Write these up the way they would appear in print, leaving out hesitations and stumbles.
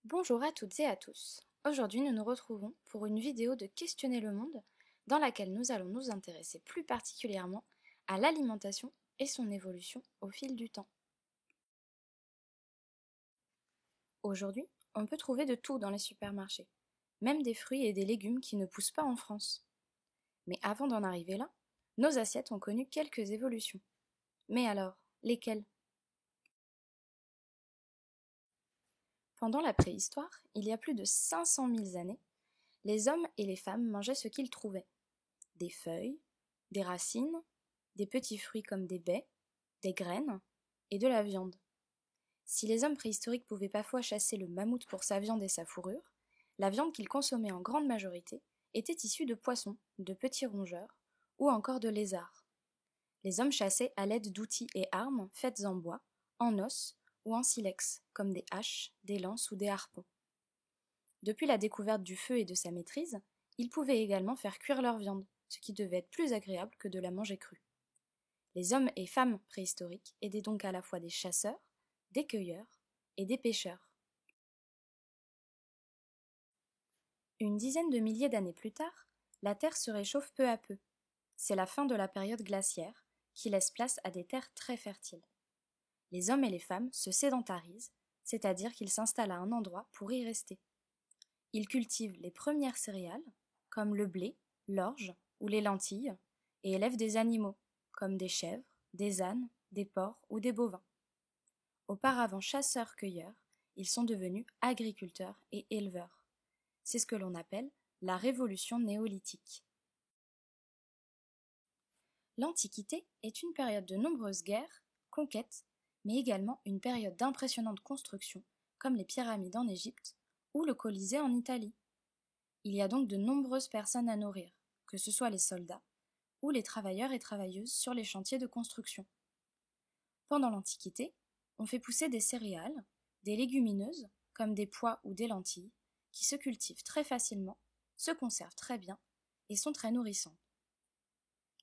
Bonjour à toutes et à tous. Aujourd'hui, nous nous retrouvons pour une vidéo de Questionner le monde dans laquelle nous allons nous intéresser plus particulièrement à l'alimentation et son évolution au fil du temps. Aujourd'hui, on peut trouver de tout dans les supermarchés, même des fruits et des légumes qui ne poussent pas en France. Mais avant d'en arriver là, nos assiettes ont connu quelques évolutions. Mais alors, lesquelles ? Pendant la préhistoire, il y a plus de 500 000 années, les hommes et les femmes mangeaient ce qu'ils trouvaient. Des feuilles, des racines, des petits fruits comme des baies, des graines et de la viande. Si les hommes préhistoriques pouvaient parfois chasser le mammouth pour sa viande et sa fourrure, la viande qu'ils consommaient en grande majorité était issue de poissons, de petits rongeurs ou encore de lézards. Les hommes chassaient à l'aide d'outils et armes faites en bois, en os ou en silex, comme des haches, des lances ou des harpons. Depuis la découverte du feu et de sa maîtrise, ils pouvaient également faire cuire leur viande, ce qui devait être plus agréable que de la manger crue. Les hommes et femmes préhistoriques étaient donc à la fois des chasseurs, des cueilleurs et des pêcheurs. Une dizaine de milliers d'années plus tard, la Terre se réchauffe peu à peu. C'est la fin de la période glaciaire, qui laisse place à des terres très fertiles. Les hommes et les femmes se sédentarisent, c'est-à-dire qu'ils s'installent à un endroit pour y rester. Ils cultivent les premières céréales, comme le blé, l'orge ou les lentilles, et élèvent des animaux, comme des chèvres, des ânes, des porcs ou des bovins. Auparavant chasseurs-cueilleurs, ils sont devenus agriculteurs et éleveurs. C'est ce que l'on appelle la révolution néolithique. L'Antiquité est une période de nombreuses guerres, conquêtes, mais également une période d'impressionnantes constructions, comme les pyramides en Égypte ou le Colisée en Italie. Il y a donc de nombreuses personnes à nourrir, que ce soit les soldats ou les travailleurs et travailleuses sur les chantiers de construction. Pendant l'Antiquité, on fait pousser des céréales, des légumineuses, comme des pois ou des lentilles, qui se cultivent très facilement, se conservent très bien et sont très nourrissantes.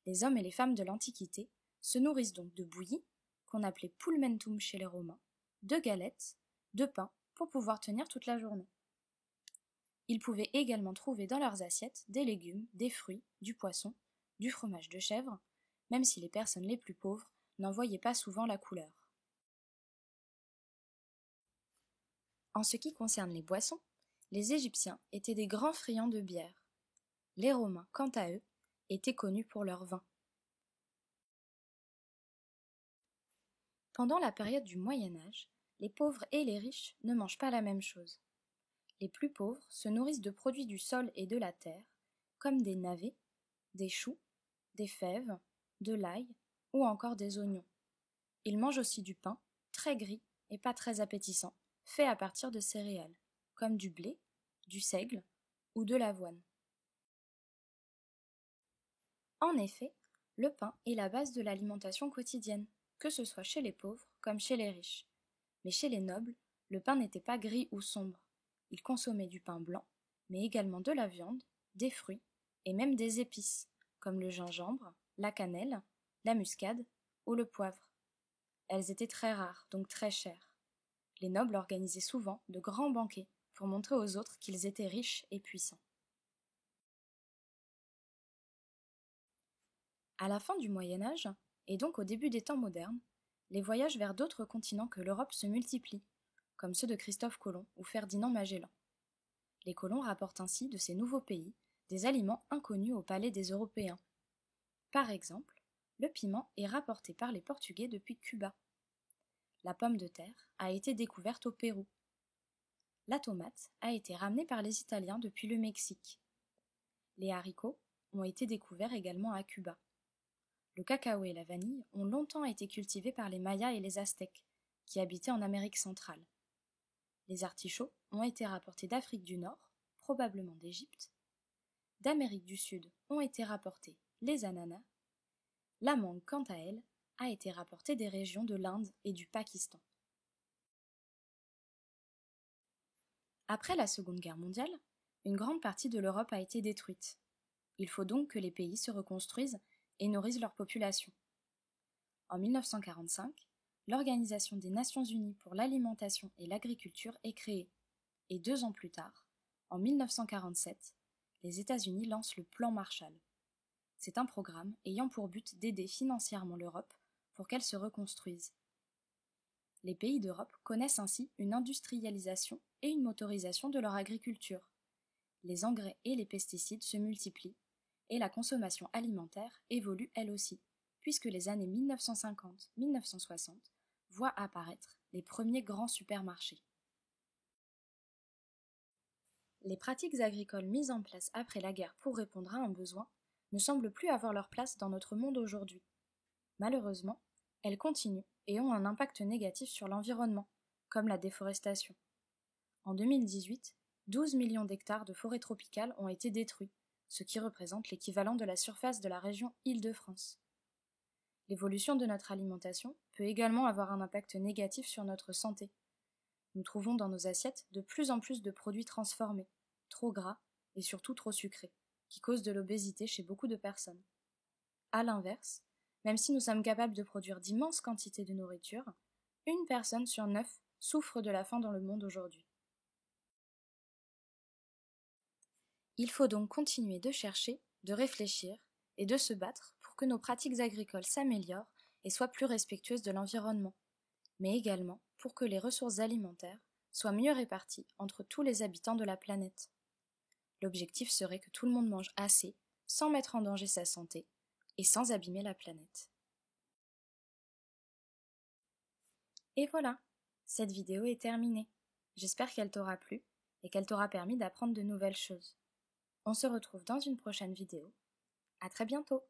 Les hommes et les femmes de l'Antiquité se nourrissent donc de bouillie, qu'on appelait pulmentum chez les Romains, de galettes, de pain pour pouvoir tenir toute la journée. Ils pouvaient également trouver dans leurs assiettes des légumes, des fruits, du poisson, du fromage de chèvre, même si les personnes les plus pauvres n'en voyaient pas souvent la couleur. En ce qui concerne les boissons, les Égyptiens étaient des grands friands de bière. Les Romains, quant à eux, étaient connus pour leur vin. Pendant la période du Moyen Âge, les pauvres et les riches ne mangent pas la même chose. Les plus pauvres se nourrissent de produits du sol et de la terre, comme des navets, des choux, des fèves, de l'ail ou encore des oignons. Ils mangent aussi du pain, très gris et pas très appétissant, fait à partir de céréales, comme du blé, du seigle ou de l'avoine. En effet, le pain est la base de l'alimentation quotidienne, que ce soit chez les pauvres comme chez les riches. Mais chez les nobles, le pain n'était pas gris ou sombre. Ils consommaient du pain blanc, mais également de la viande, des fruits et même des épices, comme le gingembre, la cannelle, la muscade ou le poivre. Elles étaient très rares, donc très chères. Les nobles organisaient souvent de grands banquets pour montrer aux autres qu'ils étaient riches et puissants. À la fin du Moyen Âge, et donc au début des temps modernes, les voyages vers d'autres continents que l'Europe se multiplient, comme ceux de Christophe Colomb ou Ferdinand Magellan. Les colons rapportent ainsi de ces nouveaux pays des aliments inconnus au palais des Européens. Par exemple, le piment est rapporté par les Portugais depuis Cuba. La pomme de terre a été découverte au Pérou. La tomate a été ramenée par les Italiens depuis le Mexique. Les haricots ont été découverts également à Cuba. Le cacao et la vanille ont longtemps été cultivés par les Mayas et les Aztèques, qui habitaient en Amérique centrale. Les artichauts ont été rapportés d'Afrique du Nord, probablement d'Égypte. D'Amérique du Sud ont été rapportés les ananas. La mangue, quant à elle, a été rapportée des régions de l'Inde et du Pakistan. Après la Seconde Guerre mondiale, une grande partie de l'Europe a été détruite. Il faut donc que les pays se reconstruisent et nourrissent leur population. En 1945, l'Organisation des Nations Unies pour l'alimentation et l'agriculture est créée, Et 2 ans plus tard, en 1947, les États-Unis lancent le Plan Marshall. C'est un programme ayant pour but d'aider financièrement l'Europe pour qu'elle se reconstruise. Les pays d'Europe connaissent ainsi une industrialisation et une motorisation de leur agriculture. Les engrais et les pesticides se multiplient et la consommation alimentaire évolue elle aussi, puisque les années 1950-1960 voient apparaître les premiers grands supermarchés. Les pratiques agricoles mises en place après la guerre pour répondre à un besoin ne semblent plus avoir leur place dans notre monde aujourd'hui. Malheureusement, elles continuent et ont un impact négatif sur l'environnement, comme la déforestation. En 2018, 12 millions d'hectares de forêts tropicales ont été détruits, ce qui représente l'équivalent de la surface de la région Île-de-France. L'évolution de notre alimentation peut également avoir un impact négatif sur notre santé. Nous trouvons dans nos assiettes de plus en plus de produits transformés, trop gras et surtout trop sucrés, qui causent de l'obésité chez beaucoup de personnes. À l'inverse, même si nous sommes capables de produire d'immenses quantités de nourriture, une personne sur 9 souffre de la faim dans le monde aujourd'hui. Il faut donc continuer de chercher, de réfléchir et de se battre pour que nos pratiques agricoles s'améliorent et soient plus respectueuses de l'environnement, mais également pour que les ressources alimentaires soient mieux réparties entre tous les habitants de la planète. L'objectif serait que tout le monde mange assez, sans mettre en danger sa santé et sans abîmer la planète. Et voilà, cette vidéo est terminée. J'espère qu'elle t'aura plu et qu'elle t'aura permis d'apprendre de nouvelles choses. On se retrouve dans une prochaine vidéo. À très bientôt!